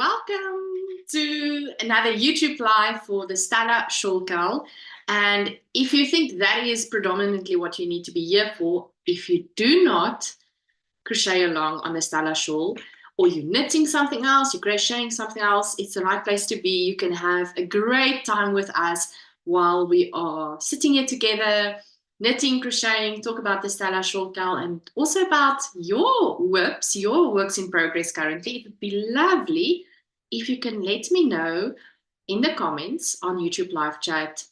welcome to another YouTube live for the Stella Shawl. And if you think that is predominantly what you need to be here for, if you do not crochet along on the Stella Shawl, or you're knitting something else, you're crocheting something else, it's the right place to be. You can have a great time with us while we are sitting here together, knitting, crocheting, talk about the Stella Shawl, and also about your WIPs, your works in progress currently. It would be lovely if you can let me know in the comments on YouTube live chat,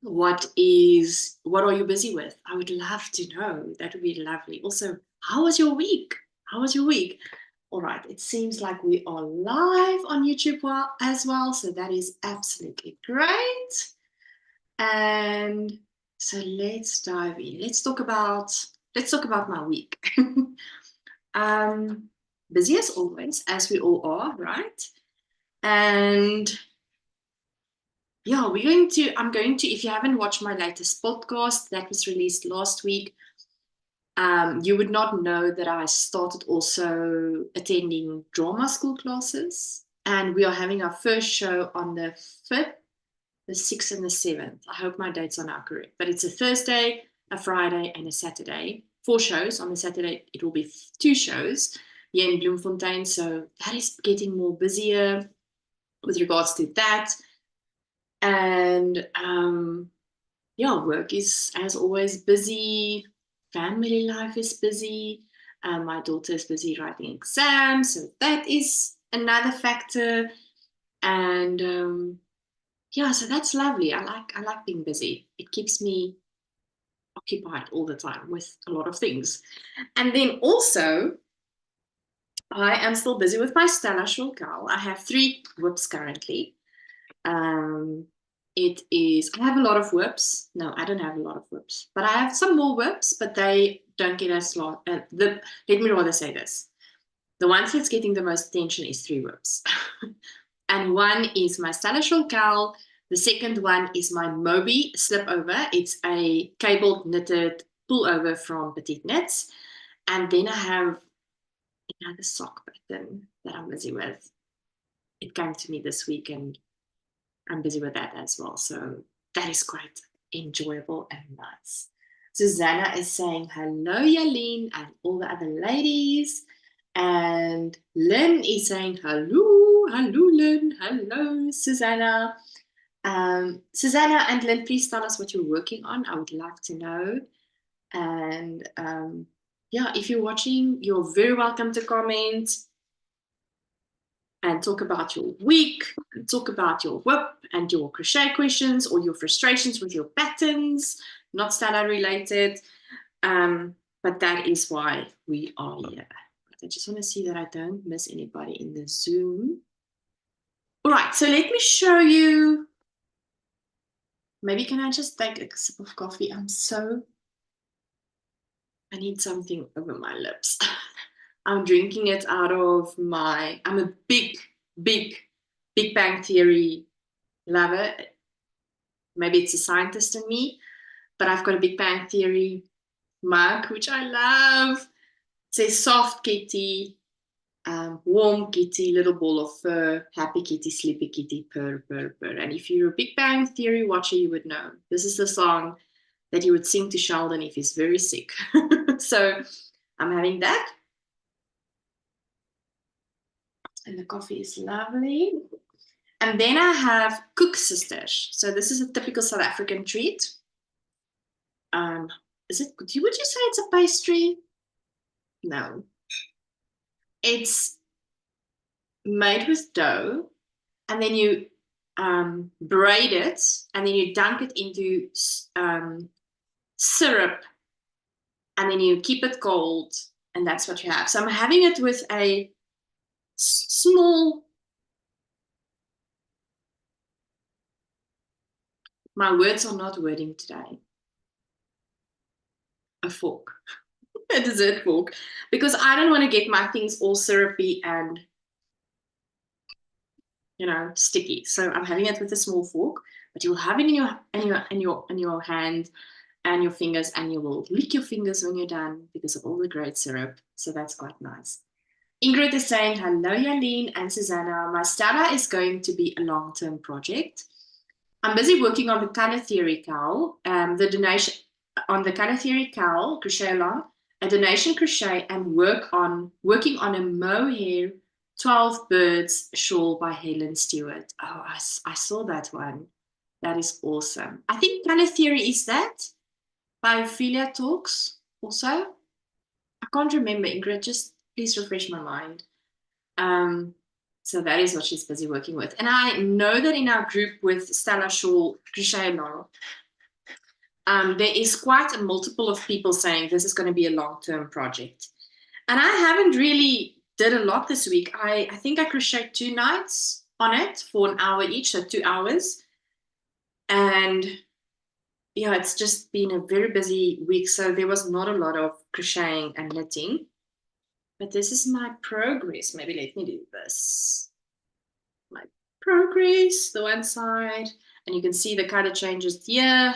what are you busy with? I would love to know. That would be lovely. Also, how was your week? How was your week? All right, it seems like we are live on YouTube as well, so that is absolutely great. And so let's dive in. Let's talk about my week. Busy as always, as we all are, right? And yeah, I'm going to, if you haven't watched my latest podcast that was released last week, you would not know that I started also attending drama school classes, and we are having our first show on the 5th, the 6th and the 7th. I hope my dates are now correct, but it's a Thursday, a Friday and a Saturday. 4 shows. On the Saturday, it will be 2 shows here in Bloemfontein. So that is getting more busier with regards to that. And yeah, work is as always busy. Family life is busy. My daughter is busy writing exams, so that is another factor. And yeah, so that's lovely. I like being busy. It keeps me occupied all the time with a lot of things. And then also, I am still busy with my STELLASHAWLCAL. I have 3 WIPs currently. I have a lot of WIPs. No, I don't have a lot of WIPs, but I have some more WIPs, but they don't get as long. Let me rather say this. The ones that's getting the most attention is 3 WIPs. And one is my Stella Shawl. The second one is my Moby slip over. It's a cabled knitted pullover from Petite Knits. And then I have another sock pattern that I'm busy with. It came to me this week and I'm busy with that as well. So that is quite enjoyable and nice. Susanna is saying hello, Jalene, and all the other ladies. And Lynn is saying hello, Lynn, hello, Susanna. Susanna and Lynn, please tell us what you're working on. I would love to know. And yeah, if you're watching, you're very welcome to comment and talk about your week, and talk about your WIP and your crochet questions or your frustrations with your patterns, not Stella related. But that is why we are here. I just want to see that I don't miss anybody in the Zoom. All right, so let me show you. Maybe can I just take a sip of coffee? I need something over my lips. I'm drinking it out of I'm a big Bang Theory lover. Maybe it's a scientist in me, but I've got a Big Bang Theory mug, which I love. It says soft kitty, warm kitty, little ball of fur, happy kitty, sleepy kitty, purr, purr, purr. And if you're a Big Bang Theory watcher, you would know. This is the song that he would sing to Sheldon if he's very sick. So I'm having that. And the coffee is lovely. And then I have Cook Sisters. So this is a typical South African treat. Would you say it's a pastry? No. It's made with dough, and then you braid it, and then you dunk it into syrup, and then you keep it cold, and that's what you have. So I'm having it with a small, my words are not wording today, a fork, a dessert fork, because I don't want to get my things all syrupy and sticky. So I'm having it with a small fork, but you'll have it in your hand and your fingers, and you will lick your fingers when you're done because of all the great syrup. So that's quite nice. Ingrid is saying, hello, Jalene and Susanna. My Stella is going to be a long-term project. I'm busy working on the color theory cowl, the donation on the color theory cowl, crochet along, a donation crochet, and working on a mohair 12 birds shawl by Helen Stewart. Oh, I saw that one. That is awesome. I think color theory is that by Ophelia Talks also. I can't remember, Ingrid, just please refresh my mind. So that is what she's busy working with. And I know that in our group with Stella Shawl, Crochet Along, there is quite a multiple of people saying this is going to be a long-term project. And I haven't really did a lot this week. I think I crocheted 2 nights on it for an hour each, so 2 hours. And yeah, it's just been a very busy week. So there was not a lot of crocheting and knitting. But this is my progress. Maybe let me do this. My progress, the one side. And you can see the color changes here.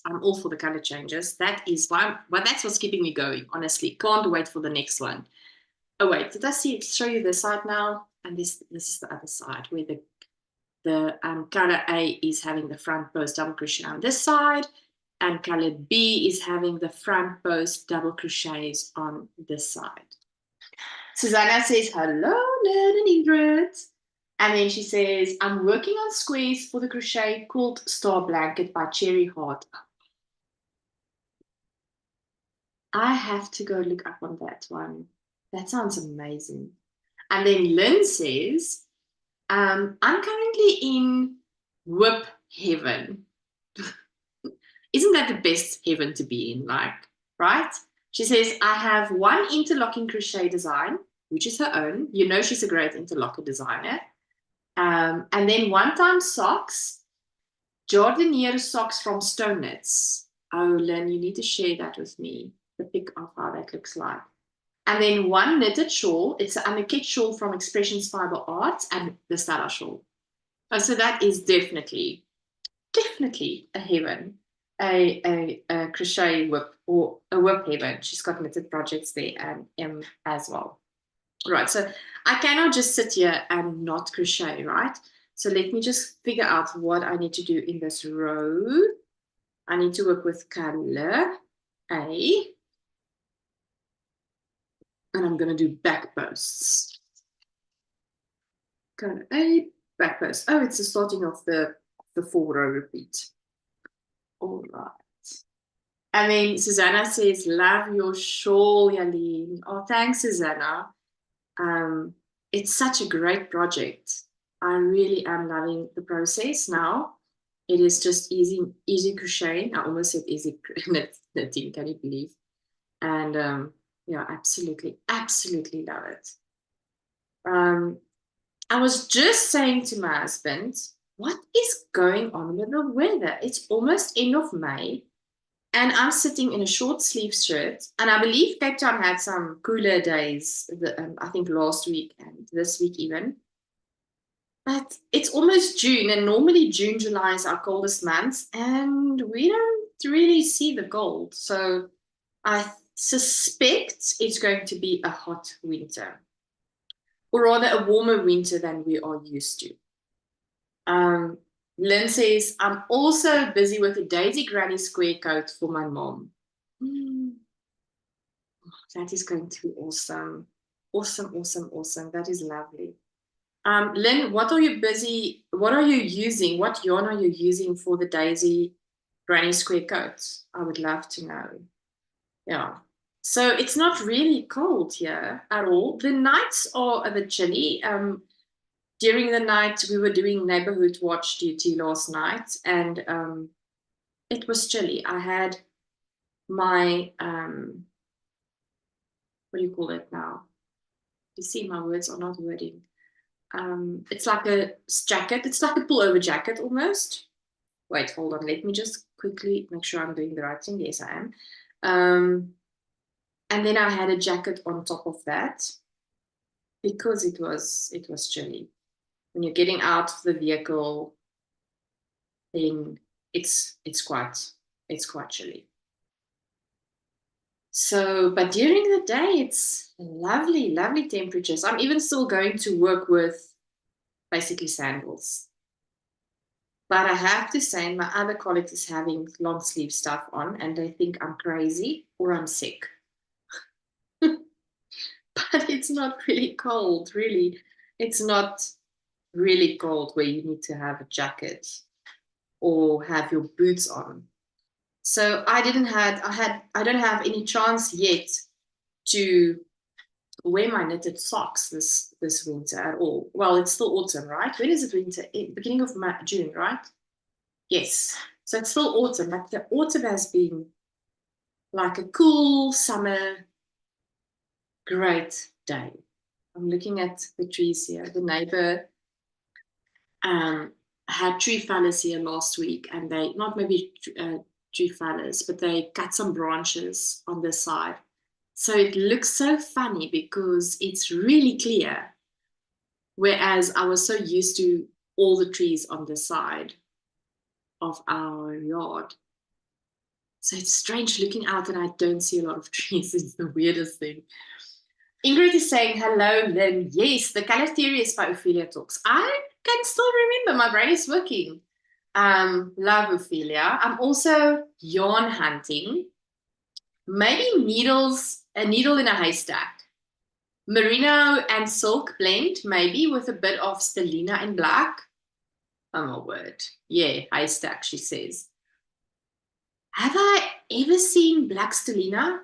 I'm all for the color changes. That is why, well, that's what's keeping me going, honestly. Can't wait for the next one. Oh, wait, did I show you this side now? And this is the other side where the color A is having the front post double crochet on this side. And color B is having the front post double crochets on this side. Susanna says, hello, Lynn and Ingrid. And then she says, I'm working on squares for the crochet quilt star blanket by Cherry Heart. I have to go look up on that one. That sounds amazing. And then Lynn says, I'm currently in whip heaven. Isn't that the best heaven to be in, like, right? She says, I have one interlocking crochet design, which is her own. You know she's a great interlocker designer. And then one-time socks, jardiniere socks from Stone Knits. Oh, Lynn, you need to share that with me, the pic of how that looks like. And then one knitted shawl. It's an underkit shawl from Expressions Fiber Arts and the Stella Shawl. Oh, so that is definitely a heaven. A crochet whip or a whip heaven. She's got knitted projects there and as well. Right, so I cannot just sit here and not crochet, right? So let me just figure out what I need to do in this row. I need to work with color A. And I'm going to do back posts. Color A, back post. Oh, it's the starting of the 4-row repeat. All right. And then Susanna says, love your shawl, Jalene. Oh, thanks, Susanna. It's such a great project. I really am loving the process now. It is just easy crocheting. I almost said easy knitting, can you believe? And yeah, absolutely love it. I was just saying to my husband, what is going on with the weather? It's almost end of May. And I'm sitting in a short sleeve shirt. And I believe Cape Town had some cooler days, I think last week and this week even. But it's almost June, and normally June, July is our coldest months, and we don't really see the cold. So I suspect it's going to be a hot winter, or rather a warmer winter than we are used to. Lynn says, I'm also busy with a Daisy Granny square coat for my mom. That is going to be awesome. Awesome. That is lovely. Lynn, what are you using? What yarn are you using for the Daisy Granny square coats? I would love to know. Yeah. So it's not really cold here at all. The nights are a bit chilly. During the night, we were doing neighborhood watch duty last night, and it was chilly. I had my, what do you call it now? You see, my words are not wording. It's like a jacket. It's like a pullover jacket almost. Wait, hold on. Let me just quickly make sure I'm doing the right thing. Yes, I am. And then I had a jacket on top of that because it was chilly. When you're getting out of the vehicle, then it's quite chilly. So, but during the day, it's lovely, lovely temperatures. I'm even still going to work with basically sandals. But I have to say, my other colleague is having long sleeve stuff on, and they think I'm crazy or I'm sick. But it's not really cold, really. It's not really cold where you need to have a jacket or have your boots on. So I don't have any chance yet to wear my knitted socks this winter at all. Well, it's still autumn, right? When is it winter? Beginning of June, right? Yes. So it's still autumn, but the autumn has been like a cool summer, great day. I'm looking at the trees here. The neighbor um, had tree fellas here last week, and they not maybe tree fellas, but they cut some branches on this side. So it looks so funny because it's really clear, whereas I was so used to all the trees on the side of our yard. So it's strange looking out and I don't see a lot of trees. It's the weirdest thing. Ingrid is saying, hello, Lynn. Yes, the color theory is by Ophelia Talks. I can still remember. My brain is working. Love Ophelia. I'm also yarn hunting. Maybe needles, a needle in a haystack. Merino and silk blend, maybe with a bit of stellina in black. Oh my word. Yeah, haystack, she says. Have I ever seen black stellina?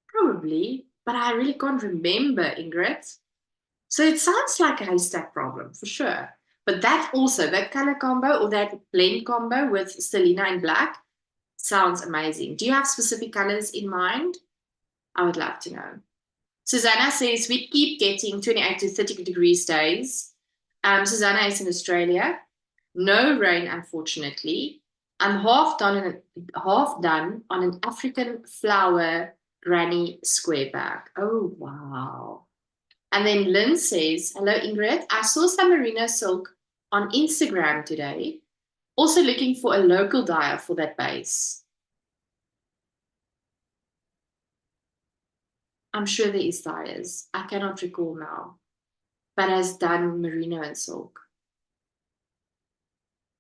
Probably, but I really can't remember, Ingrid. So it sounds like a haystack problem for sure. But that also, that color combo or that blend combo with stellina and black sounds amazing. Do you have specific colors in mind? I would love to know. Susanna says we keep getting 28 to 30 degrees days. Susanna is in Australia. No rain, unfortunately. I'm half done on an African flower granny square bag. Oh, wow. And then Lynn says, hello, Ingrid. I saw some merino silk on Instagram today. Also looking for a local dyer for that base. I'm sure there is dyers. I cannot recall now. But has done merino and silk.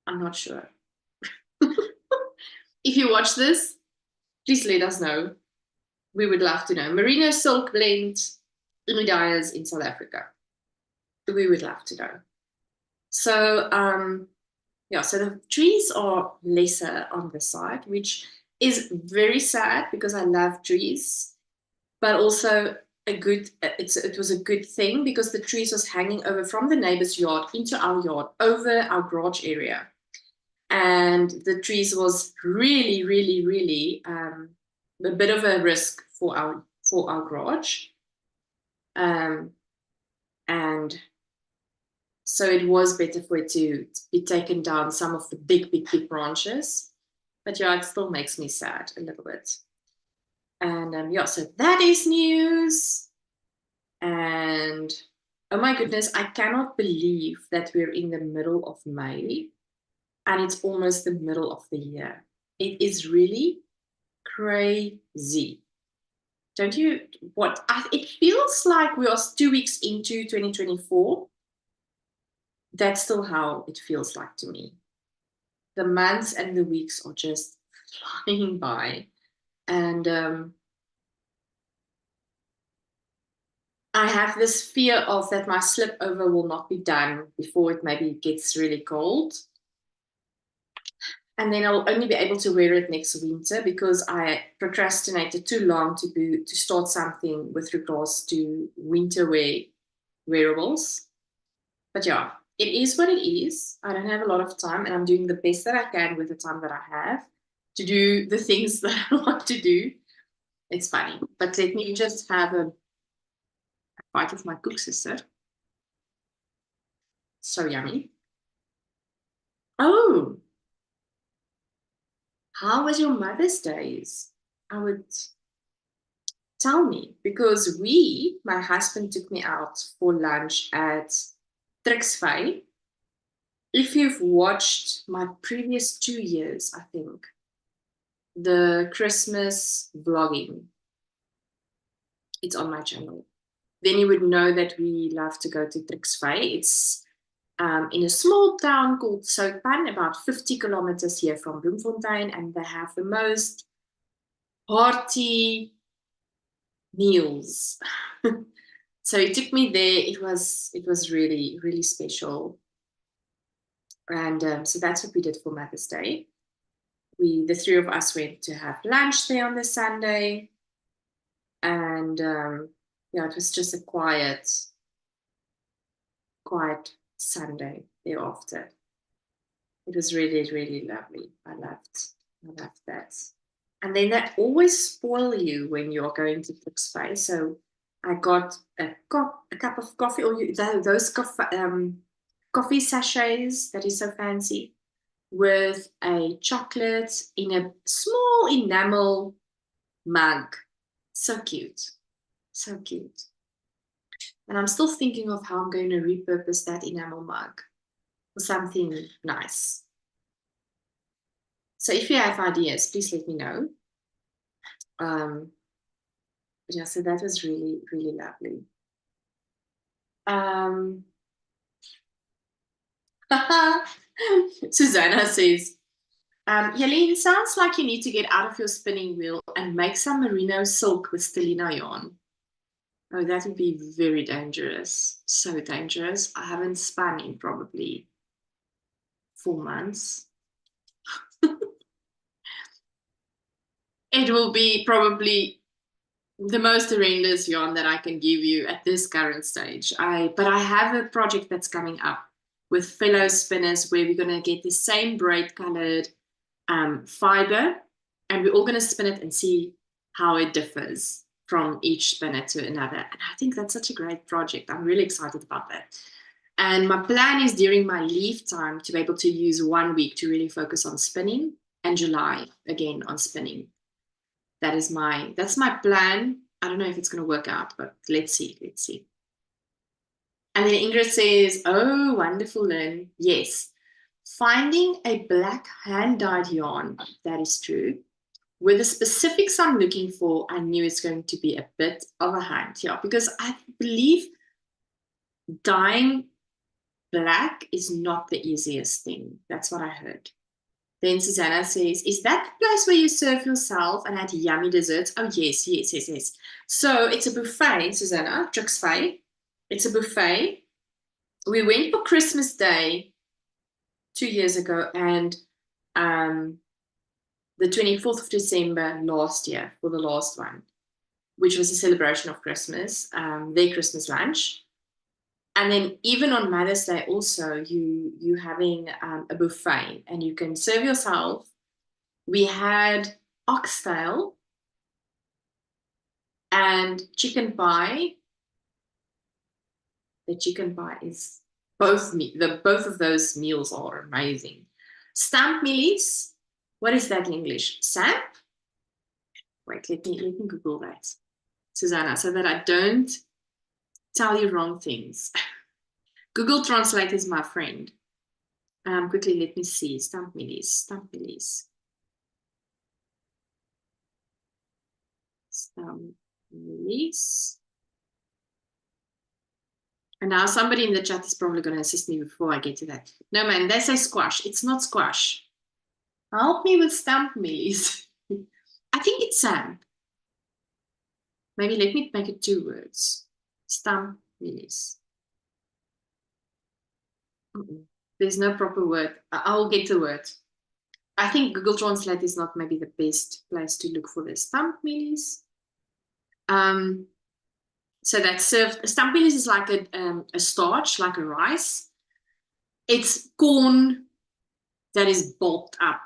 I'm not sure. If you watch this, please let us know. We would love to know. Merino silk blend, dyers in South Africa. We would love to know. So, yeah, so the trees are lesser on the side, which is very sad because I love trees, but also it was a good thing because the trees was hanging over from the neighbor's yard into our yard, over our garage area. And the trees was really, really, really a bit of a risk for our garage. And so it was better for it to be taken down, some of the big, big, big branches. But yeah, it still makes me sad a little bit. And yeah, so that is news. And oh my goodness, I cannot believe that we're in the middle of May and it's almost the middle of the year. It is really crazy. Don't you? It feels like we are 2 weeks into 2024. That's still how it feels like to me. The months and the weeks are just flying by. And I have this fear of that my slip over will not be done before it maybe gets really cold. And then I'll only be able to wear it next winter because I procrastinated too long to start something with regards to winter wearables. But yeah, it is what it is. I don't have a lot of time and I'm doing the best that I can with the time that I have to do the things that I want to do. It's funny. But let me just have a bite of my cook sister. So yummy. Oh, how was your Mother's Days? I would tell me because my husband took me out for lunch at Trixvay. If you've watched my previous 2 years, I think, the Christmas vlogging. It's on my channel. Then you would know that we love to go to Trixvay. It's in a small town called Soutpan, about 50 kilometers here from Bloemfontein, and they have the most hearty meals. So he took me there. It was really, really special. And so that's what we did for Mother's Day. The three of us went to have lunch there on the Sunday. And yeah, it was just a quiet Sunday thereafter. It was really, really lovely. I loved that. And then they always spoil you when you're going to Trixvay. So I got a cup of coffee, or those coffee sachets that is so fancy, with a chocolate in a small enamel mug. So cute. So cute. And I'm still thinking of how I'm going to repurpose that enamel mug for something nice. So if you have ideas, please let me know. Yeah, so that was really, really lovely. Susanna says, Jalene, sounds like you need to get out of your spinning wheel and make some merino silk with stellina yarn. Oh, that would be very dangerous. So dangerous. I haven't spun in probably 4 months. It will be probably the most horrendous yarn that I can give you at this current stage. But I have a project that's coming up with fellow spinners where we're going to get the same braid colored fiber, and we're all going to spin it and see how it differs from each spinner to another. And I think that's such a great project. I'm really excited about that. And my plan is during my leave time to be able to use 1 week to really focus on spinning, and July again on spinning. That's my plan. I don't know if it's going to work out, but let's see. And then Ingrid says, oh, wonderful, Lynn. Yes. Finding a black hand-dyed yarn, that is true. With the specifics I'm looking for, I knew it's going to be a bit of a hunt, yeah, because I believe dyeing black is not the easiest thing. That's what I heard. Then Susanna says, is that the place where you serve yourself and had yummy desserts? Oh, yes. So it's a buffet, Susanna, Trixvay. It's a buffet. We went for Christmas Day 2 years ago, and the 24th of December last year for the last one, which was a celebration of Christmas, their Christmas lunch. And then even on Mother's Day also, you having a buffet and you can serve yourself. We had oxtail and chicken pie. The chicken pie is both of those meals are amazing. Stamp mealies. What is that in English? Samp? Wait, let me Google that, Susanna, so that I don't tell you wrong things. Google Translate is my friend. Quickly, let me see. Stamp mealies. And now somebody in the chat is probably going to assist me before I get to that. No, man, they say squash. It's not squash. Help me with stamp mealies. I think it's Sam. Maybe let me make it 2 words. Stamp mealies. There's no proper word. I'll get the word. I think Google Translate is not maybe the best place to look for the stamp mealies. So that's served. Stamp mealies is like a starch, like a rice. It's corn that is bulked up.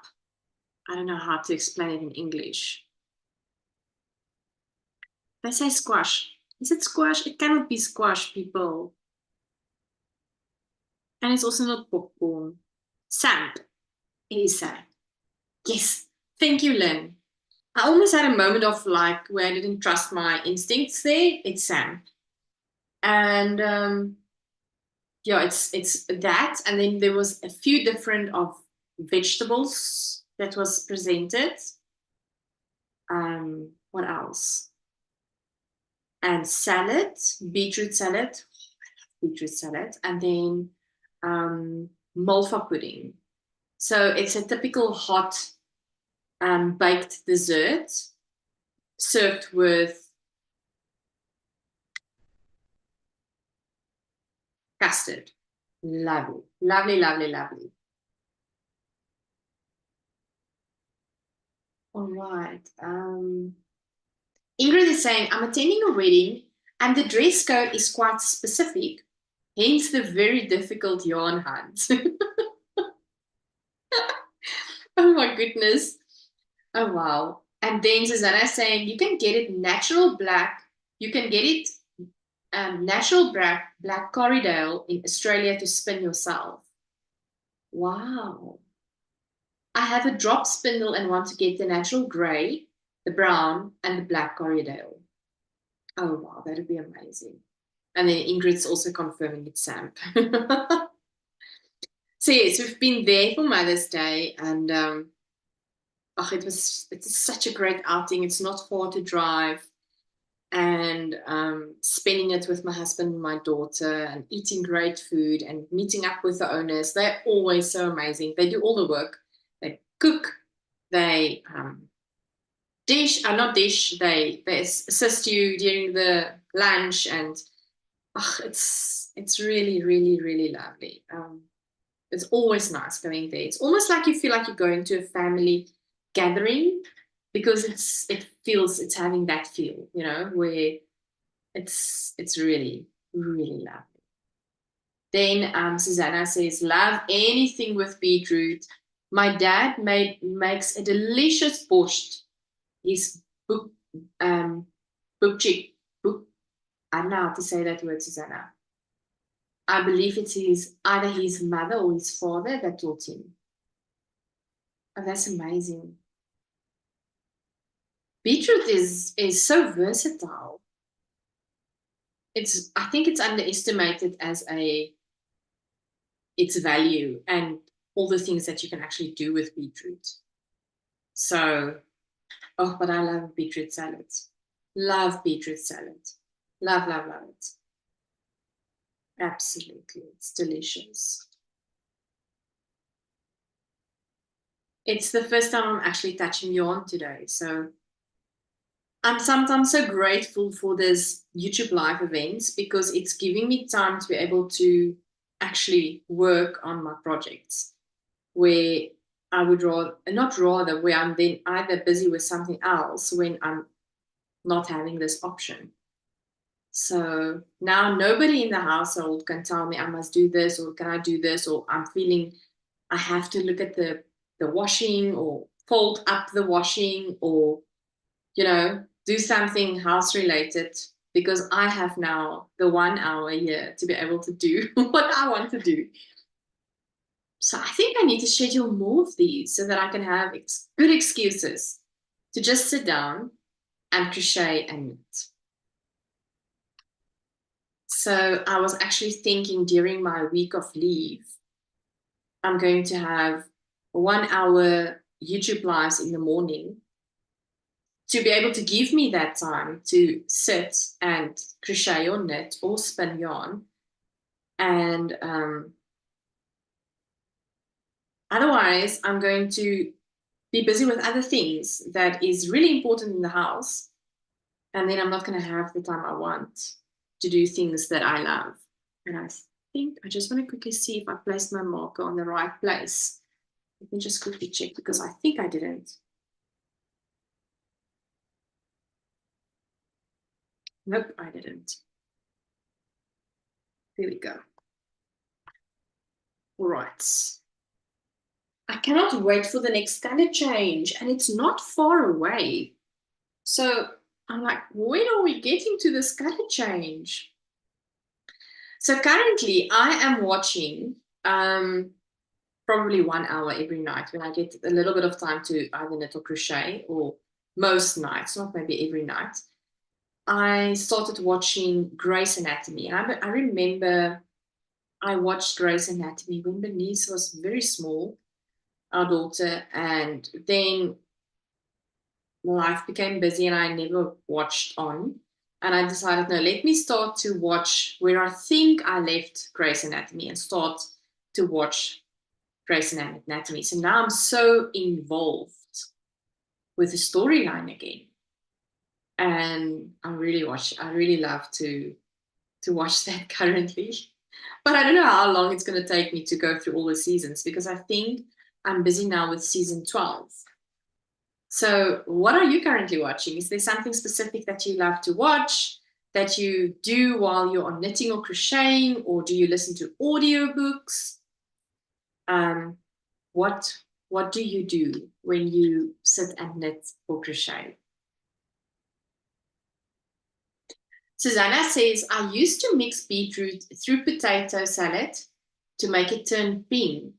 I don't know how to explain it in English. They say squash. Is it squash? It cannot be squash, people. And it's also not popcorn. Samp. It is samp. Yes. Thank you, Lynn. I almost had a moment of like where I didn't trust my instincts there. It's samp. And yeah, it's that. And then there was a few different of vegetables that was presented. What else? And salad, beetroot salad, and then malva pudding. So it's a typical hot baked dessert served with custard. Lovely, lovely, lovely, lovely. All right. Ingrid is saying, I'm attending a wedding and the dress code is quite specific, hence the very difficult yarn hunt. Oh my goodness. Oh wow. And then Susanna is saying, you can get it natural black. You can get it natural black corridale in Australia to spin yourself. Wow. I have a drop spindle and want to get the natural grey, the brown, and the black corridale. Oh wow, that'd be amazing. And then Ingrid's also confirming it's Sam. So yes, we've been there for Mother's Day, and it's such a great outing. It's not far to drive, and spending it with my husband and my daughter, and eating great food, and meeting up with the owners. They're always so amazing. They do all the work. They cook. They they assist you during the lunch, and it's really, really, really lovely. It's always nice going there. It's almost like you feel like you're going to a family gathering, because it's having that feel, where it's really, really lovely. Then Susanna says, love anything with beetroot. My dad makes a delicious borscht. His book book I don't know how to say that word, Susanna. I believe it's either his mother or his father that taught him. Oh, that's amazing. Beetroot is so versatile. I think it's underestimated as its value and all the things that you can actually do with beetroot. So, but I love beetroot salad. Love beetroot salad. Love, love, love it. Absolutely. It's delicious. It's the first time I'm actually touching yarn today. So I'm sometimes so grateful for this YouTube live events, because it's giving me time to be able to actually work on my projects, where I would where I'm then either busy with something else when I'm not having this option. So now nobody in the household can tell me I must do this, or can I do this, or I'm feeling I have to look at the washing, or fold up the washing, or do something house related, because I have now the 1 hour a year to be able to do what I want to do. So I think I need to schedule more of these so that I can have good excuses to just sit down and crochet and knit. So I was actually thinking during my week of leave, I'm going to have 1 hour YouTube lives in the morning to be able to give me that time to sit and crochet or knit or spin yarn. And otherwise, I'm going to be busy with other things that is really important in the house. And then I'm not going to have the time I want to do things that I love. And I think I just want to quickly see if I placed my marker on the right place. Let me just quickly check, because I think I didn't. Nope, I didn't. There we go. All right. I cannot wait for the next color change, and it's not far away. So I'm like, when are we getting to this color change? So currently I am watching probably 1 hour every night when I get a little bit of time to either knit or crochet, or most nights, not maybe every night. I started watching Grey's Anatomy. And I remember I watched Grey's Anatomy when Bernice was very small, our daughter, and then life became busy and I never watched on. And I decided, no, let me start to watch where I think I left Grey's Anatomy and start to watch Grey's Anatomy. So now I'm so involved with the storyline again. And I really love to watch that currently. But I don't know how long it's going to take me to go through all the seasons because I think I'm busy now with season 12. So, what are you currently watching? Is there something specific that you love to watch, that you do while you're on knitting or crocheting, or do you listen to audiobooks? Um, what what do you do when you sit and knit or crochet? Susanna says, I used to mix beetroot through potato salad to make it turn pink.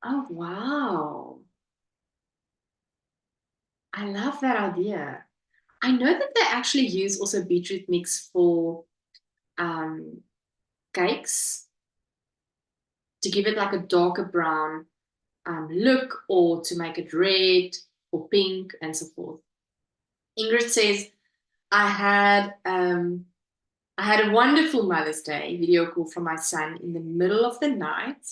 Oh, wow. I love that idea. I know that they actually use also beetroot mix for um, cakes to give it like a darker brown look or to make it red or pink and so forth. Ingrid says, I had a wonderful Mother's Day video call from my son in the middle of the night.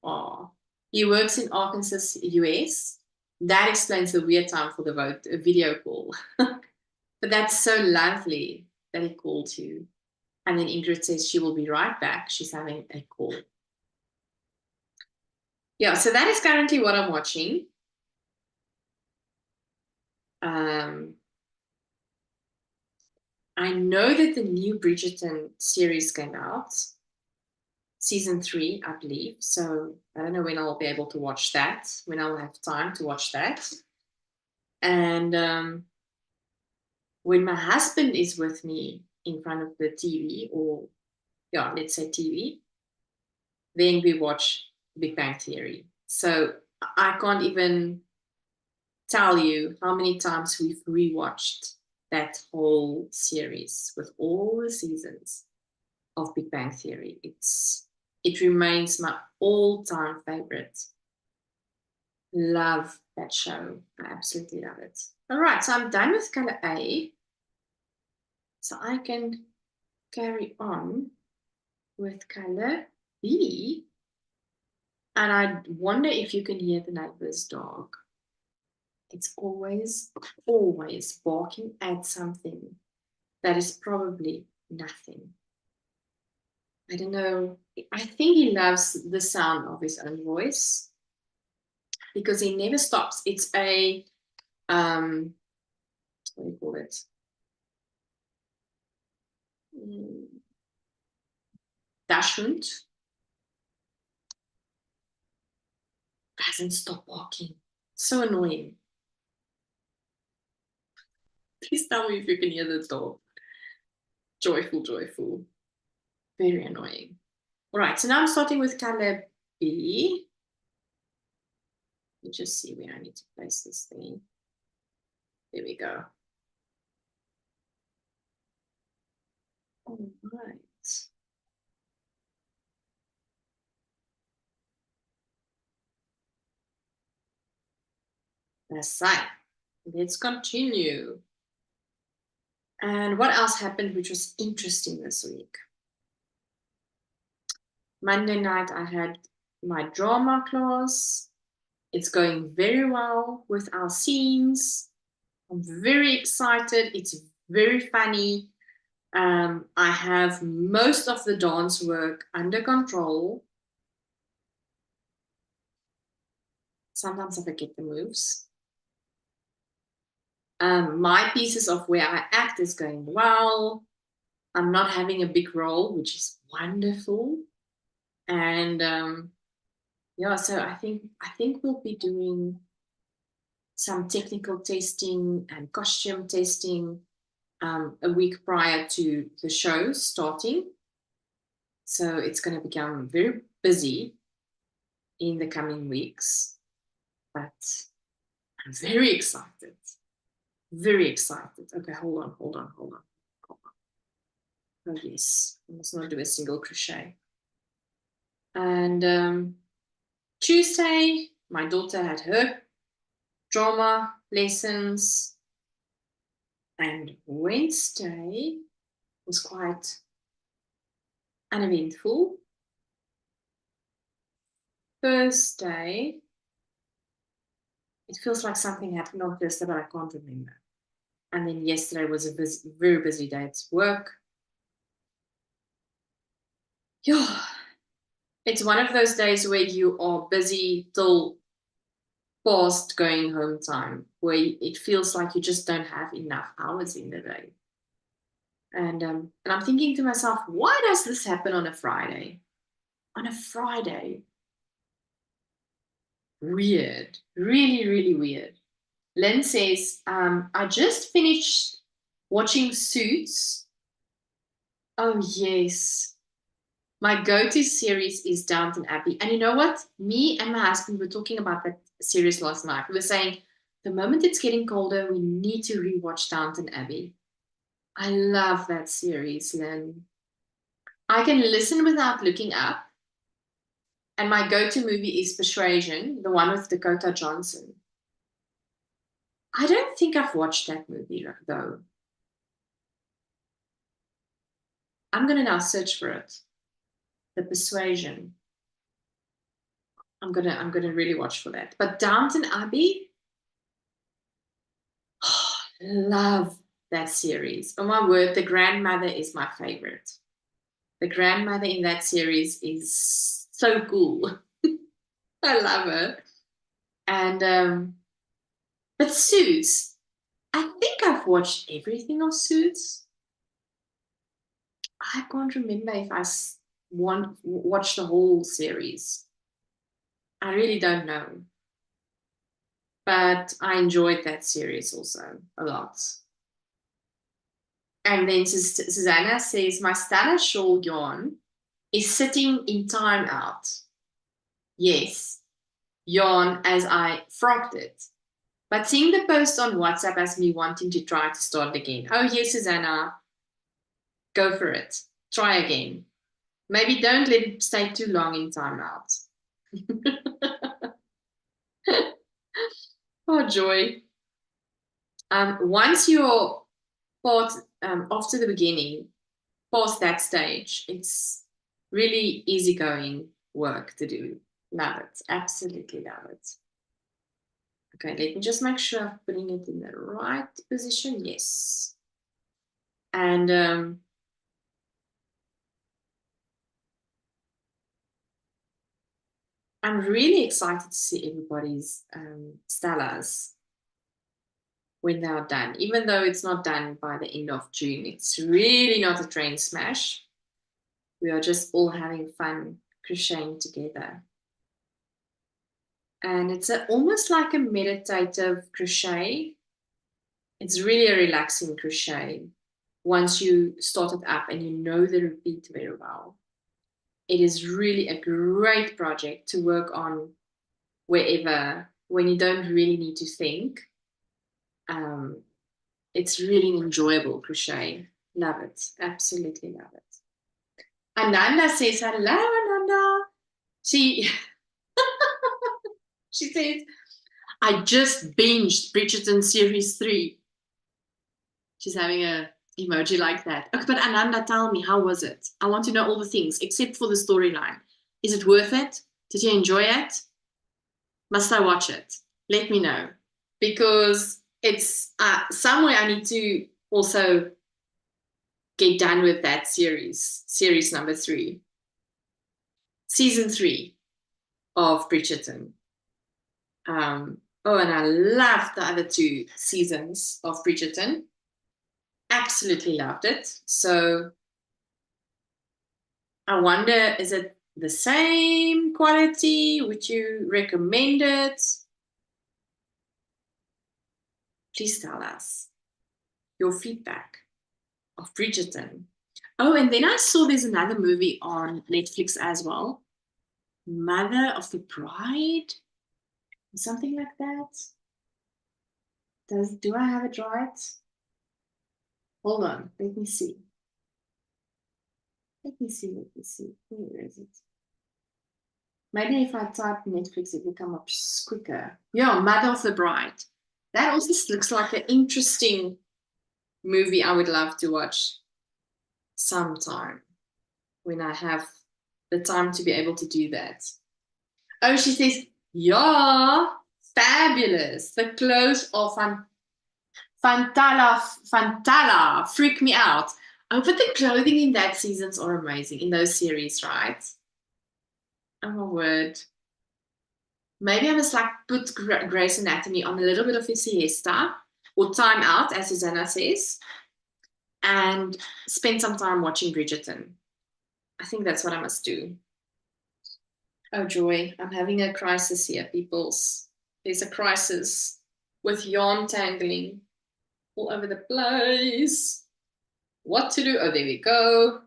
Oh, he works in Arkansas, US. That explains the weird time for the video call. But that's so lovely that he called you. And then Ingrid says she will be right back. She's having a call. Yeah, so that is currently what I'm watching. I know that the new Bridgerton series came out, season 3, I believe. So I don't know when I'll be able to watch that, when I'll have time to watch that. And when my husband is with me in front of the TV, or yeah, let's say TV, then we watch Big Bang Theory. So I can't even tell you how many times we've rewatched that whole series with all the seasons of Big Bang Theory. It remains my all-time favorite. Love that show. I absolutely love it. All right, so I'm done with color A. So I can carry on with color B. And I wonder if you can hear the neighbor's dog. It's always barking at something that is probably nothing. I don't know. I think he loves the sound of his own voice because he never stops. It's a, what do you call it? Dachshund. Doesn't stop barking. So annoying. Please tell me if you can hear the dog. Joyful, joyful. Very annoying. All right, so now I'm starting with color B. Let me just see where I need to place this thing. There we go. All right. That's right. Let's continue. And what else happened which was interesting this week? Monday night, I had my drama class. It's going very well with our scenes. I'm very excited. It's very funny. I have most of the dance work under control. Sometimes I forget the moves. My pieces of where I act is going well. I'm not having a big role, which is wonderful. And yeah, so I think we'll be doing some technical testing and costume testing a week prior to the show starting. So it's going to become very busy in the coming weeks, but I'm very excited. Very excited. Okay, hold on. Oh yes, I must not do a single crochet. And Tuesday, my daughter had her drama lessons. And Wednesday was quite uneventful. Thursday, it feels like something happened on Thursday, but I can't remember. And then yesterday was a very busy day at work. Yeah, it's one of those days where you are busy till past going home time, where it feels like you just don't have enough hours in the day. And I'm thinking to myself, why does this happen on a Friday? On a Friday. Weird. Really, really weird. Lynn says, I just finished watching Suits. Oh, yes. My go-to series is Downton Abbey. And you know what? Me and my husband were talking about that series last night. We were saying, the moment it's getting colder, we need to rewatch Downton Abbey. I love that series, Lynn. I can listen without looking up. And my go-to movie is Persuasion, the one with Dakota Johnson. I don't think I've watched that movie, though. I'm going to now search for it. The Persuasion. I'm gonna really watch for that. But Downton Abbey, oh, love that series. Oh my word, the grandmother is my favorite. The grandmother in that series is so cool. I love her. And but Suits, I think I've watched everything of Suits. I can't remember if I watched the whole series. I really don't know. But I enjoyed that series also a lot. And then Susanna says, my Stella Shawl yarn is sitting in timeout. Yes, yarn as I frocked it. But seeing the post on WhatsApp has me wanting to try to start again. Oh, yes, Susanna. Go for it. Try again. Maybe don't let it stay too long in timeout. Oh, joy. Once you're after the beginning, past that stage, it's really easygoing work to do. Love it. Absolutely love it. Okay, let me just make sure I'm putting it in the right position. Yes. And I'm really excited to see everybody's Stellas when they are done. Even though it's not done by the end of June, it's really not a train smash. We are just all having fun crocheting together. And it's almost like a meditative crochet. It's really a relaxing crochet once you start it up and you know the repeat very well. It is really a great project to work on wherever, when you don't really need to think. It's really an enjoyable crochet. Love it. Absolutely love it. Ananda says, hello, Ananda. She says, I just binged Bridgerton Series 3. She's having a emoji like that. Okay, but Ananda, tell me, how was it? I want to know all the things except for the storyline. Is it worth it? Did you enjoy it? Must I watch it? Let me know. Because it's somewhere I need to also get done with that series number 3. Season 3 of Bridgerton. And I loved the other 2 seasons of Bridgerton. Absolutely loved it. So I wonder, is it the same quality? Would you recommend it? Please tell us your feedback of Bridgerton. Oh, and then I saw there's another movie on Netflix as well. Mother of the Bride? Something like that. Do I have it right? Hold on, let me see. Let me see. Where is it? Maybe if I type Netflix, it will come up quicker. Yeah, Mother of the Bride. That also looks like an interesting movie I would love to watch sometime when I have the time to be able to do that. Oh, she says, yeah, fabulous. The clothes are Fantala, freak me out. Oh, but the clothing in that seasons are amazing, in those series, right? Oh my word. Maybe I must like put Grey's Anatomy on a little bit of a siesta or time out, as Susanna says, and spend some time watching Bridgerton. I think that's what I must do. Oh, joy. I'm having a crisis here, peoples. There's a crisis with yarn tangling all over the place. What to do? Oh, there we go.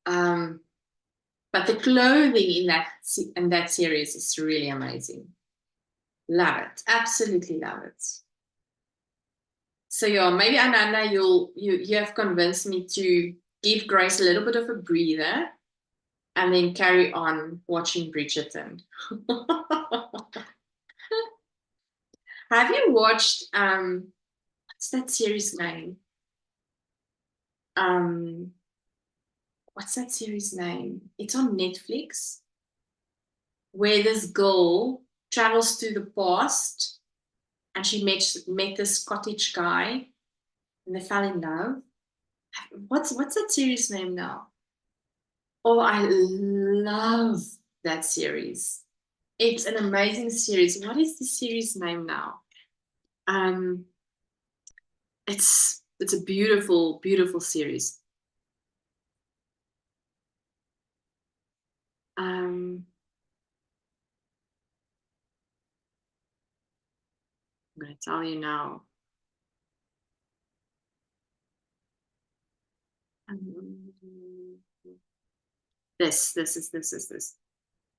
But the clothing in that series is really amazing. Love it. Absolutely love it. So yeah, maybe Ananda, you have convinced me to give Grace a little bit of a breather and then carry on watching Bridgerton. Have you watched what's that series name? What's that series name? It's on Netflix, where this girl travels to the past and she met this Scottish guy and they fell in love. What's that series name now? Oh, I love that series. It's an amazing series. What is the series name now? Um, it's a beautiful, beautiful series. I'm gonna tell you now. This.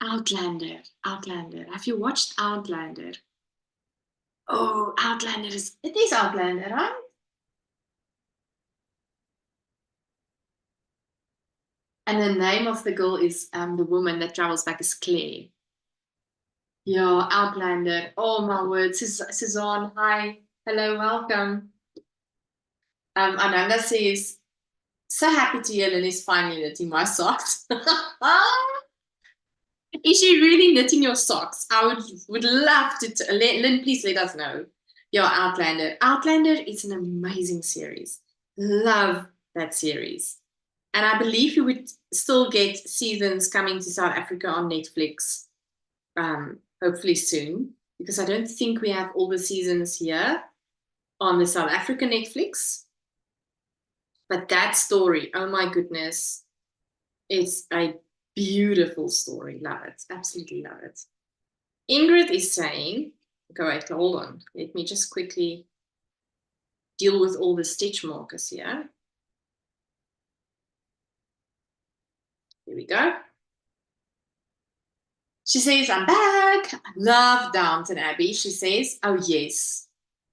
Outlander. Outlander. Have you watched Outlander? Oh, it is Outlander, right? And the name of the girl is the woman that travels back is Claire. Yeah, Outlander. Oh my word. Suzanne, hi. Hello, welcome. Ananda says, so happy to hear Lynn is finally knitting my socks. Is she really knitting your socks? I would love to. Lynn, please let us know. Yeah, Outlander. Outlander is an amazing series. Love that series. And I believe you would still get seasons coming to South Africa on Netflix, hopefully soon, because I don't think we have all the seasons here on the South African Netflix. But that story, oh my goodness, it's a beautiful story. Love it. Absolutely love it. Ingrid is saying, go wait, hold on. Let me just quickly deal with all the stitch markers here. Here we go. She says, I'm back. I love Downton Abbey. She says, oh, yes.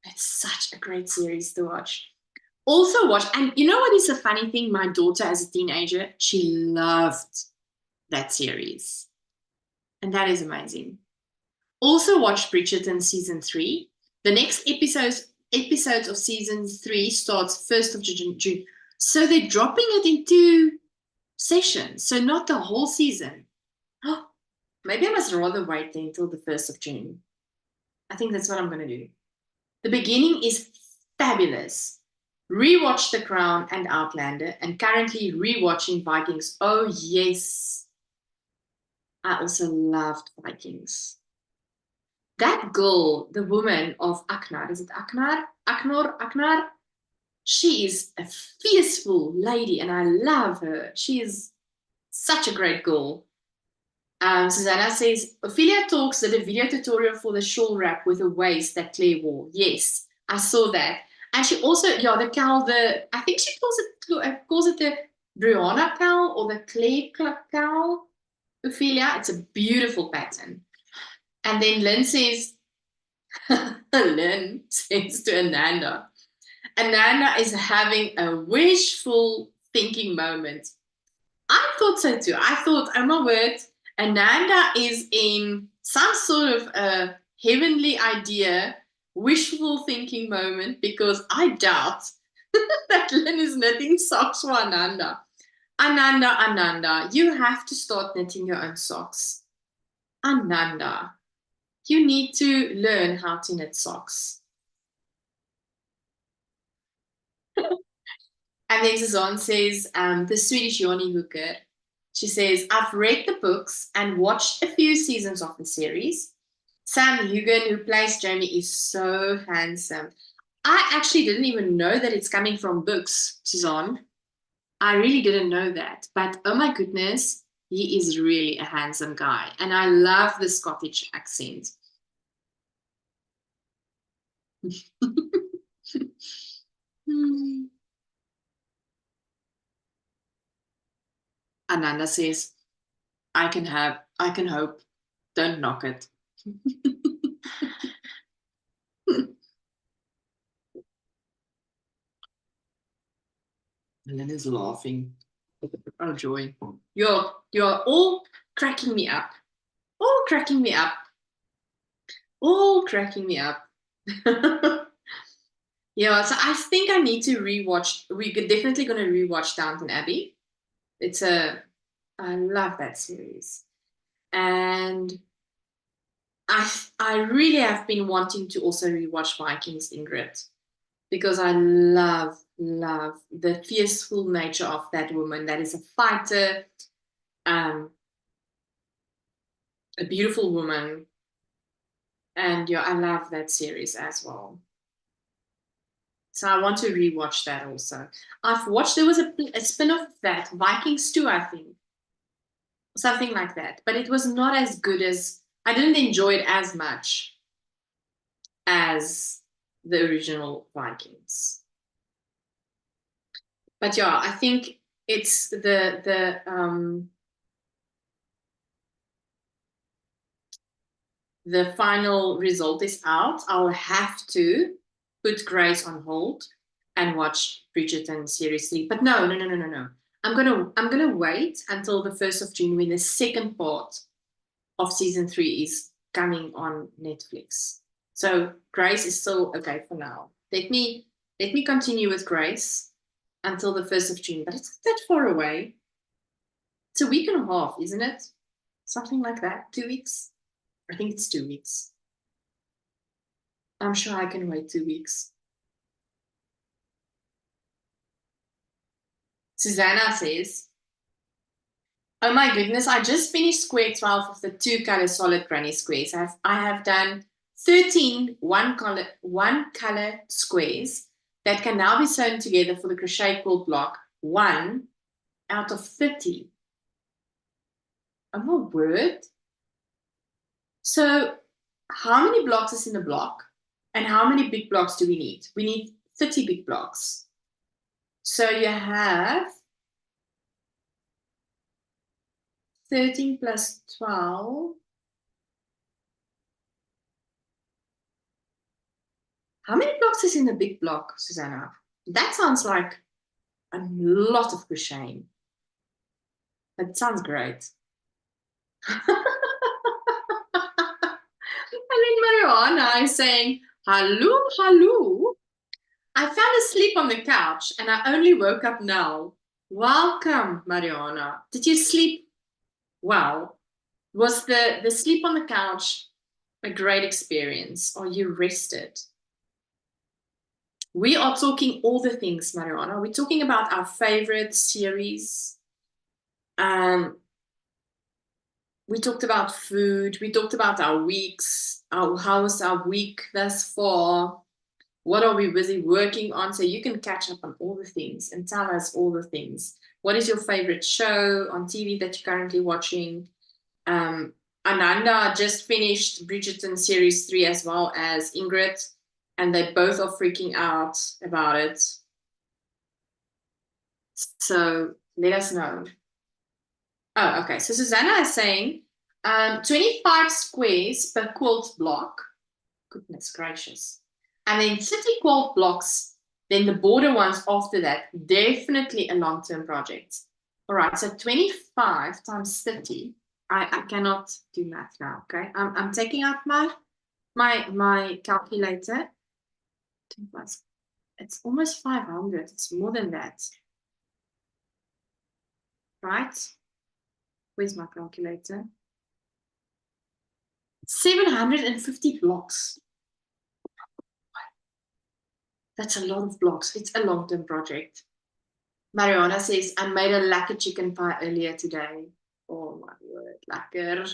It's such a great series to watch. Also watch, and you know what is a funny thing? My daughter as a teenager, she loved that series. And that is amazing. Also watch Bridgerton season 3. The next episodes of season 3 starts 1st of June. So they're dropping it into sessions. So not the whole season. Oh, maybe I must rather wait until the 1st of June. I think that's what I'm going to do. The beginning is fabulous. Rewatch The Crown and Outlander, and currently rewatching Vikings. Oh, yes. I also loved Vikings. That girl, the woman of Aknar, is it Aknar? Aknar? She is a fierceful lady, and I love her. She is such a great girl. Susanna says, Ophelia talks did a video tutorial for the shawl wrap with a waist that Claire wore. Yes, I saw that. And she also, yeah, the cowl, I think she calls it the Brianna cowl or the Claire cowl. Ophelia, it's a beautiful pattern. And then Lynn says, Lynn says to Ananda is having a wishful thinking moment. I thought so too. I thought, oh my word, Ananda is in some sort of a heavenly idea, wishful thinking moment, because I doubt that Lynn is knitting socks for Ananda. Ananda, you have to start knitting your own socks. Ananda, you need to learn how to knit socks. And then Suzanne says, the Swedish Johnny Hooker. She says, I've read the books and watched a few seasons of the series. Sam Hugan, who plays Jamie, is so handsome. I actually didn't even know that it's coming from books, Suzanne. I really didn't know that. But oh my goodness, he is really a handsome guy. And I love the Scottish accent. Ananda says, I can hope. Don't knock it. Elena's laughing. Oh joy. You're all cracking me up. All cracking me up. All cracking me up. Yeah, so I think I need to rewatch. We're definitely going to rewatch Downton Abbey. I love that series. And I really have been wanting to also rewatch Vikings, Ingrid, because I love the fierceful nature of that woman. That is a fighter, a beautiful woman. And yeah, I love that series as well. So I want to rewatch that also. I've watched, there was a spin-off of that, Vikings 2, I think. Something like that. But it was not as good as, I didn't enjoy it as much as the original Vikings. But yeah, I think it's the final result is out. I'll have to put Grace on hold and watch Bridgerton seriously. But no. I'm gonna wait until the 1st of June when the second part of season 3 is coming on Netflix. So Grace is still okay for now. Let me continue with Grace until the 1st of June, but it's not that far away. It's a week and a half, isn't it? Something like that. 2 weeks. I think it's 2 weeks. I'm sure I can wait 2 weeks. Susanna says, oh my goodness, I just finished square 12 of the 2-color solid granny squares. I have done 13 one-color squares that can now be sewn together for the crochet quilt block, 1 out of 30. Oh my word. So how many blocks is in a block? And how many big blocks do we need? We need 30 big blocks. So you have 13 plus 12. How many blocks is in a big block, Susanna? That sounds like a lot of crocheting. That sounds great. And then Mariana is saying, hello. I fell asleep on the couch and I only woke up now. Welcome, Mariana. Did you sleep well? Was the sleep on the couch a great experience? Are you rested? We are talking all the things, Mariana. We're talking about our favorite series. We talked about food. We talked about our weeks. How was our week thus far? What are we busy working on? So you can catch up on all the things and tell us all the things. What is your favorite show on TV that you're currently watching? Ananda just finished Bridgerton Series 3 as well as Ingrid, and they both are freaking out about it. So let us know. Oh, okay. So Susanna is saying 25 squares per quilt block. Goodness gracious. And then 30 quilt blocks, then the border ones after that, definitely a long-term project. All right, so 25 times 30. I cannot do math now. Okay, I'm taking out my calculator. It's almost 500. It's more than that, right? Where's my calculator? 750 blocks. That's a lot of blocks. It's a long-term project. Mariana says, I made a lekker chicken pie earlier today. Oh my word, lekker.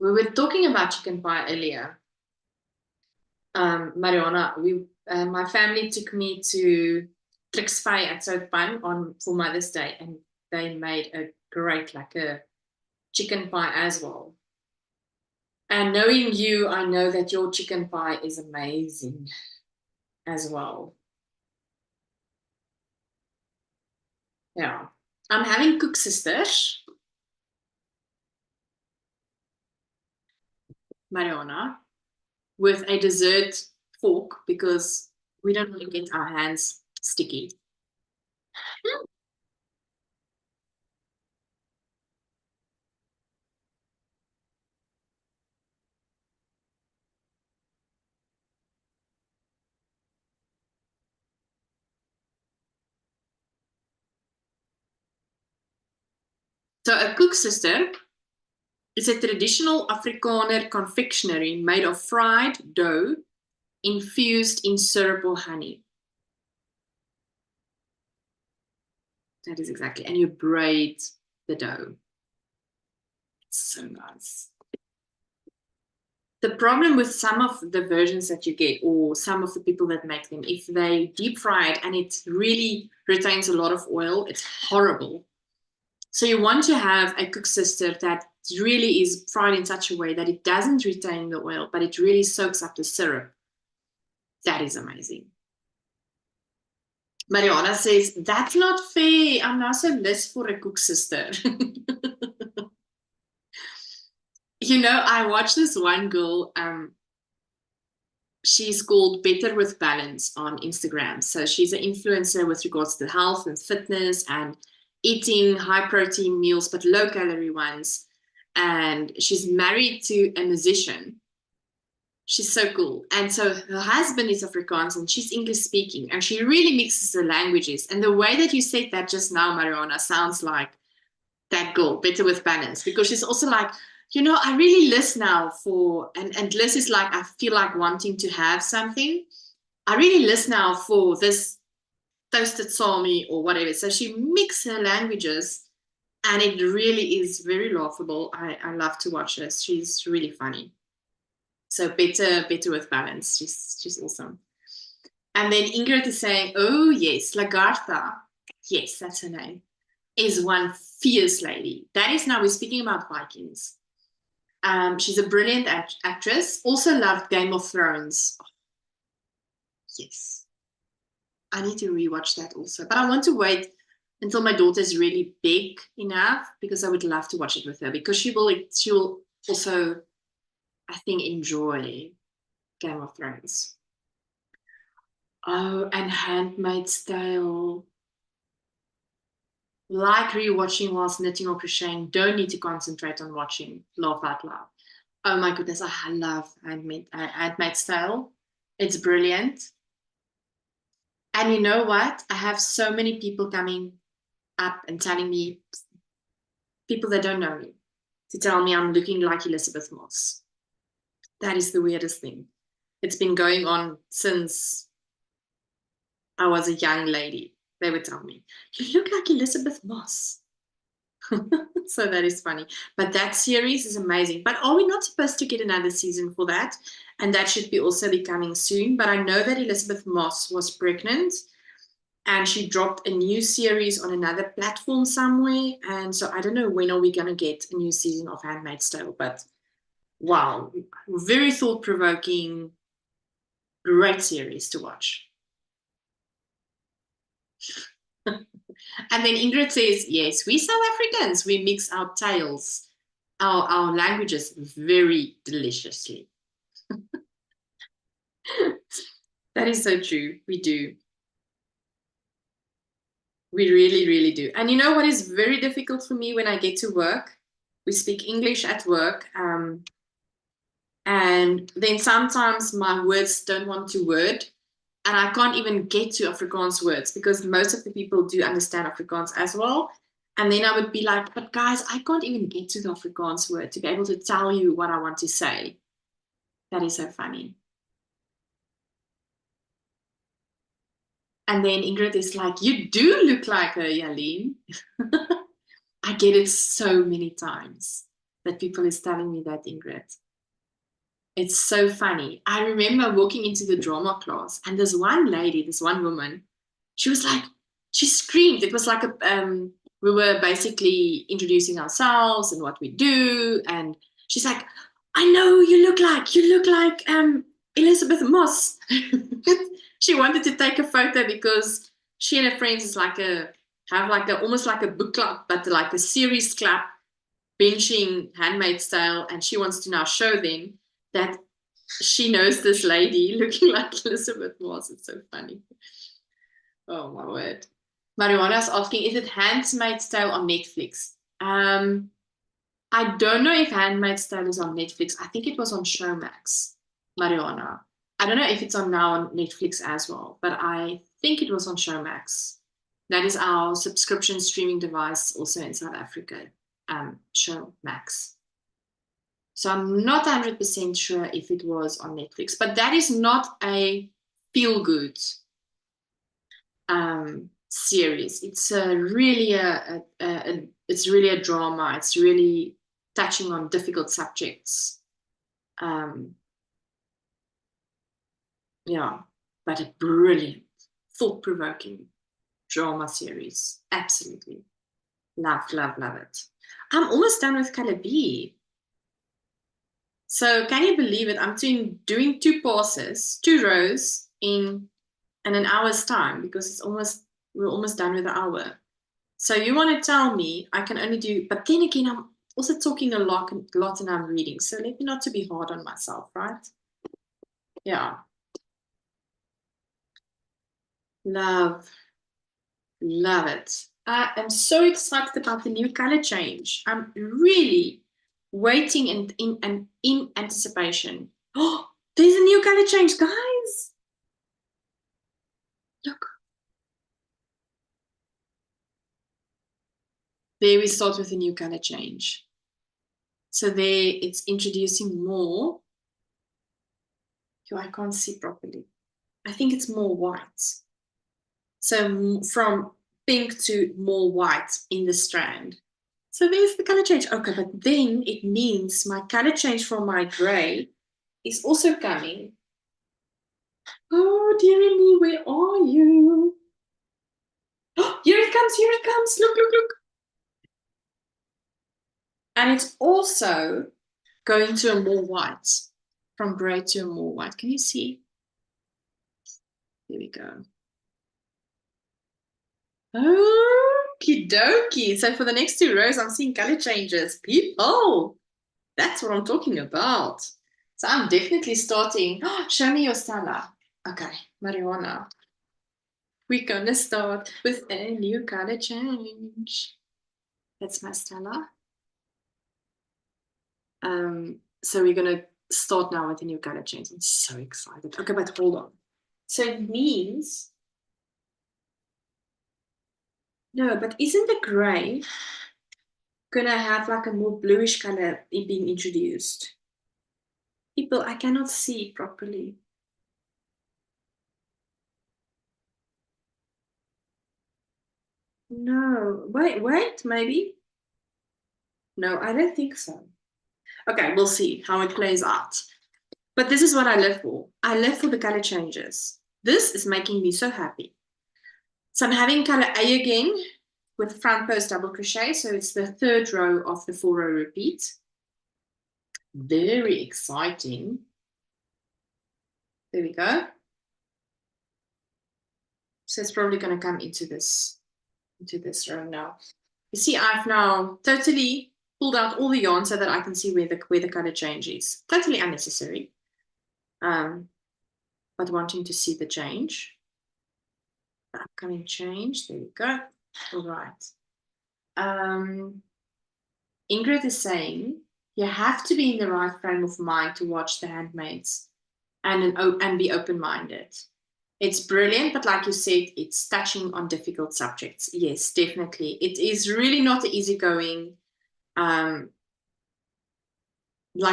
We were talking about chicken pie earlier. Mariana, my family took me to Trixfy at Soutpan for Mother's Day, and they made a great lekker chicken pie as well. And knowing you, I know that your chicken pie is amazing as well. Yeah. I'm having Cook Sisters, Mariana, with a dessert fork because we don't want to get our hands sticky. So a Cook Sister is a traditional Afrikaner confectionery made of fried dough infused in syrup or honey. That is exactly. And you braid the dough. It's so nice. The problem with some of the versions that you get, or some of the people that make them, if they deep fry it and it really retains a lot of oil, it's horrible. So you want to have a Cook Sister that really is fried in such a way that it doesn't retain the oil, but it really soaks up the syrup. That is amazing. Mariana says, that's not fair. I'm now so less for a Cook Sister. You know, I watched this one girl, she's called Better with Balance on Instagram. So she's an influencer with regards to health and fitness and eating high protein meals, but low calorie ones. And she's married to a musician. She's so cool. And so her husband is Afrikaans and she's English speaking. And she really mixes the languages. And the way that you said that just now, Mariana, sounds like that girl, Better with Balance, because she's also like, you know, I really list now for, and list is like, I feel like wanting to have something. I really list now for this toasted salmi or whatever. So she mixes her languages and it really is very laughable. I love to watch her. She's really funny. So better with Balance. She's awesome. And then Ingrid is saying, oh yes, Lagartha. Yes, that's her name. Is one fierce lady. That is now we're speaking about Vikings. She's a brilliant actress. Also loved Game of Thrones. Oh, yes. I need to rewatch that also. But I want to wait until my daughter's really big enough because I would love to watch it with her because she will also, I think, enjoy Game of Thrones. Oh, and Handmaid's Tale. Like rewatching whilst knitting or crocheting, don't need to concentrate on watching, laugh out loud. Oh my goodness, I love Handmaid's Tale. It's brilliant. And you know what? I have so many people coming up and telling me, people that don't know me, to tell me I'm looking like Elizabeth Moss. That is the weirdest thing. It's been going on since I was a young lady. They would tell me, you look like Elizabeth Moss. So that is funny. But that series is amazing. But are we not supposed to get another season for that? And that should be also be coming soon. But I know that Elizabeth Moss was pregnant and she dropped a new series on another platform somewhere. And so I don't know when are we going to get a new season of Handmaid's Tale. But wow, very thought-provoking, great series to watch. And then Ingrid says, yes, we South Africans, we mix our tales, our languages very deliciously. That is so true. We do. We really, really do. And you know what is very difficult for me when I get to work? we speak English at work, and then sometimes my words don't want to word, and I can't even get to Afrikaans words because most of the people do understand Afrikaans as well. And then I would be like, but guys, I can't even get to the Afrikaans word to be able to tell you what I want to say. That is so funny. And then Ingrid is like, you do look like her, Jalene. I get it so many times that people is telling me that, Ingrid. It's so funny. I remember walking into the drama class, and this one lady, this one woman, she was like, she screamed. It was like we were basically introducing ourselves and what we do, and she's like, I know you look like Elizabeth Moss. She wanted to take a photo because she and her friends is have almost like a book club, but like a series club, benching handmade style, and she wants to now show them that she knows this lady looking like Elizabeth Moss. It's so funny. Oh my word. Marijuana's asking, is it Handmaid's Tale on Netflix? I don't know if Handmaid's Tale is on Netflix. I think it was on Showmax, Marijuana. I don't know if it's on now on Netflix as well, but I think it was on Showmax. That is our subscription streaming device also in South Africa, Showmax. So I'm not 100% sure if it was on Netflix, but that is not a feel-good series. It's really it's really a drama. It's really touching on difficult subjects. Yeah, but a brilliant, thought-provoking drama series. Absolutely. Love, love, love it. I'm almost done with color B. So can you believe it? I'm doing 2 passes, 2 rows in an hour's time because we're almost done with the hour. So you want to tell me I can only do, but then again, I'm also talking a lot and I'm reading. So let me not to be hard on myself, right? Yeah. Love it. I am so excited about the new color change. I'm really waiting in anticipation. Oh, there's a new color change, guys. Look. There we start with a new color change. So there it's introducing more. I can't see properly. I think it's more white. So from pink to more white in the strand. So there's the color change. Okay, but then it means my color change from my gray is also coming. Oh, dearie me, where are you? Oh, here it comes. Look. And it's also going to a more white, from gray to a more white. Can you see? There we go. Okie dokie. So for the next 2 rows, I'm seeing color changes. People, that's what I'm talking about. So I'm definitely starting. Show me your Stella. Okay, marijuana. We're gonna start with a new color change. That's my Stella. So we're gonna start now with a new color change. I'm so excited. Okay, but hold on. So it means no, but isn't the gray gonna have like a more bluish color being introduced? People, I cannot see properly. No, wait, maybe. No, I don't think so. Okay, we'll see how it plays out. But this is what I live for. I live for the color changes. This is making me so happy. So I'm having color A again with front post double crochet. So it's the 3rd row of the 4-row repeat. Very exciting. There we go. So it's probably going to come into this row now. You see, I've now totally pulled out all the yarn so that I can see where the color change is. Totally unnecessary. But wanting to see the change. The upcoming change. There we go. All right. Ingrid is saying, you have to be in the right frame of mind to watch The Handmaids and be open-minded. It's brilliant, but like you said, it's touching on difficult subjects. Yes, definitely. It is really not easygoing, like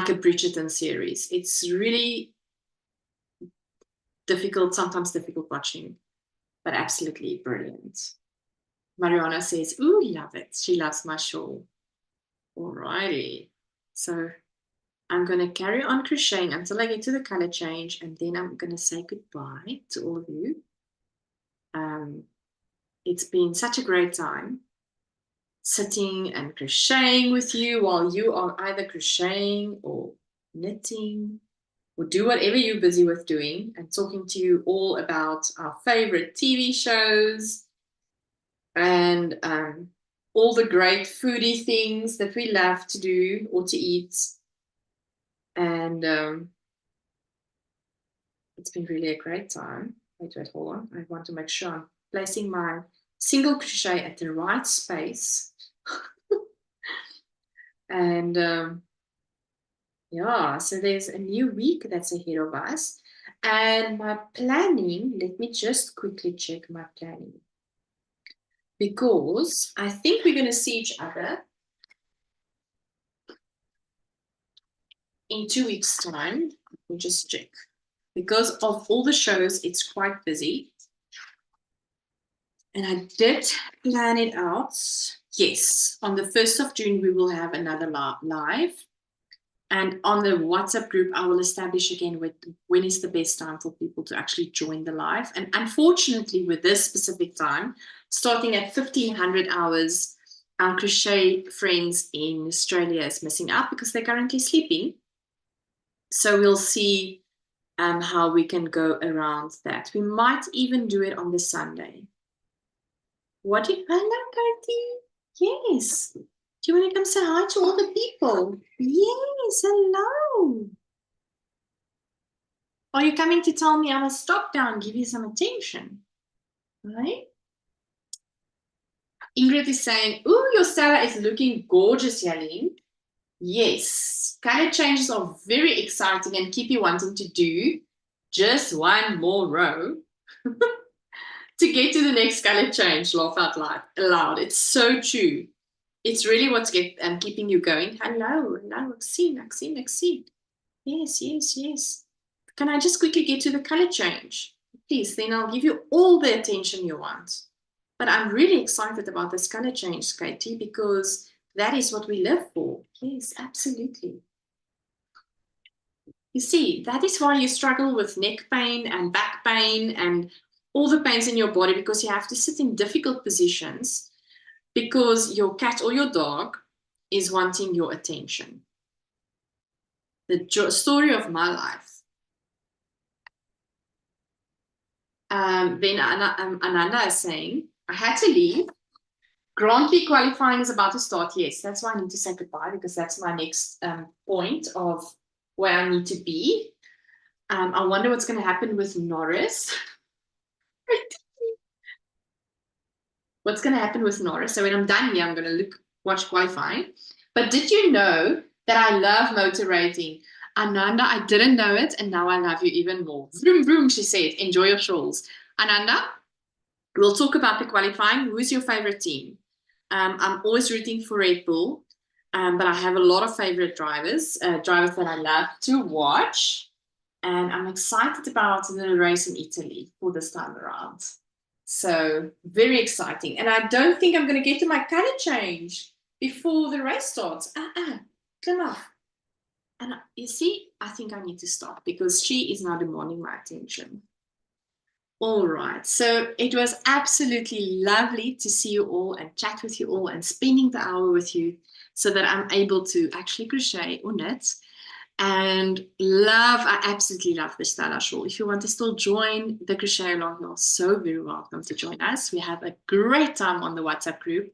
a Bridgerton series. It's really difficult, sometimes difficult watching, but absolutely brilliant. Mariana says, ooh, love it. She loves my shawl. Alrighty. So I'm going to carry on crocheting until I get to the color change, and then I'm going to say goodbye to all of you. It's been such a great time sitting and crocheting with you while you are either crocheting or knitting or do whatever you're busy with doing, and talking to you all about our favorite TV shows and all the great foodie things that we love to do or to eat. And it's been really a great time. Wait, hold on. I want to make sure I'm placing my single crochet at the right space. And yeah, so there's a new week that's ahead of us. And my planning, let me just quickly check my planning, because I think we're going to see each other in 2 weeks' time. We'll just check. Because of all the shows, it's quite busy. And I did plan it out. Yes, on the 1st of June, we will have another live. And on the WhatsApp group, I will establish again when is the best time for people to actually join the live. And unfortunately, with this specific time, starting at 1500 hours, our crochet friends in Australia is missing out because they're currently sleeping. So we'll see how we can go around that. We might even do it on the Sunday. Hello, Kathy. Yes. Do you want to come say hi to all the people? Yes, hello. Are you coming to tell me I must stop down and give you some attention? Right? Ingrid is saying, ooh, your Stella is looking gorgeous, Jalene. Yes, color changes are very exciting and keep you wanting to do just one more row to get to the next color change. Laugh out loud. It's so true. It's really what's keeping you going. Hello, Maxine. Yes. Can I just quickly get to the color change? Please, then I'll give you all the attention you want. But I'm really excited about this color change, Katie, because that is what we live for. Yes, absolutely. You see, that is why you struggle with neck pain and back pain and all the pains in your body, because you have to sit in difficult positions because your cat or your dog is wanting your attention. The story of my life. Then Ananda is saying, I had to leave. Grand Prix qualifying is about to start. Yes, that's why I need to say goodbye, because that's my next point of where I need to be. I wonder what's going to happen with Norris. What's going to happen with Norris? So when I'm done here, I'm going to watch qualifying. But did you know that I love motor racing? Ananda, I didn't know it, and now I love you even more. Vroom, vroom, she said. Enjoy your shawls. Ananda, we'll talk about the qualifying. Who's your favorite team? I'm always rooting for Red Bull, but I have a lot of favorite drivers that I love to watch. And I'm excited about the race in Italy for this time around. So very exciting. And I don't think I'm going to get to my color change before the race starts. Come on. And you see, I think I need to stop because she is now demanding my attention. All right, so it was absolutely lovely to see you all and chat with you all and spending the hour with you so that I'm able to actually crochet or knit. And I absolutely love the Stella Shawl. If you want to still join the crochet along, you're so very welcome to join us. We have a great time on the WhatsApp group,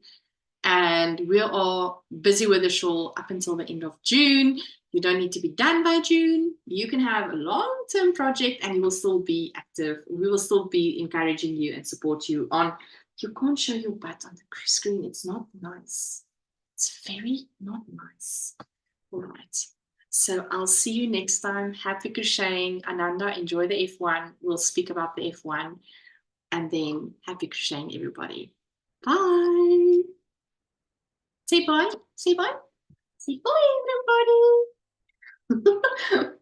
and we are busy with the shawl up until the end of June. You don't need to be done by June. You can have a long-term project and you will still be active. We will still be encouraging you and support you on. You can't show your butt on the screen. It's not nice. It's very not nice. All right. So I'll see you next time. Happy crocheting. Ananda, enjoy the F1. We'll speak about the F1. And then happy crocheting, everybody. Bye. Say bye. Say bye. Say bye, everybody.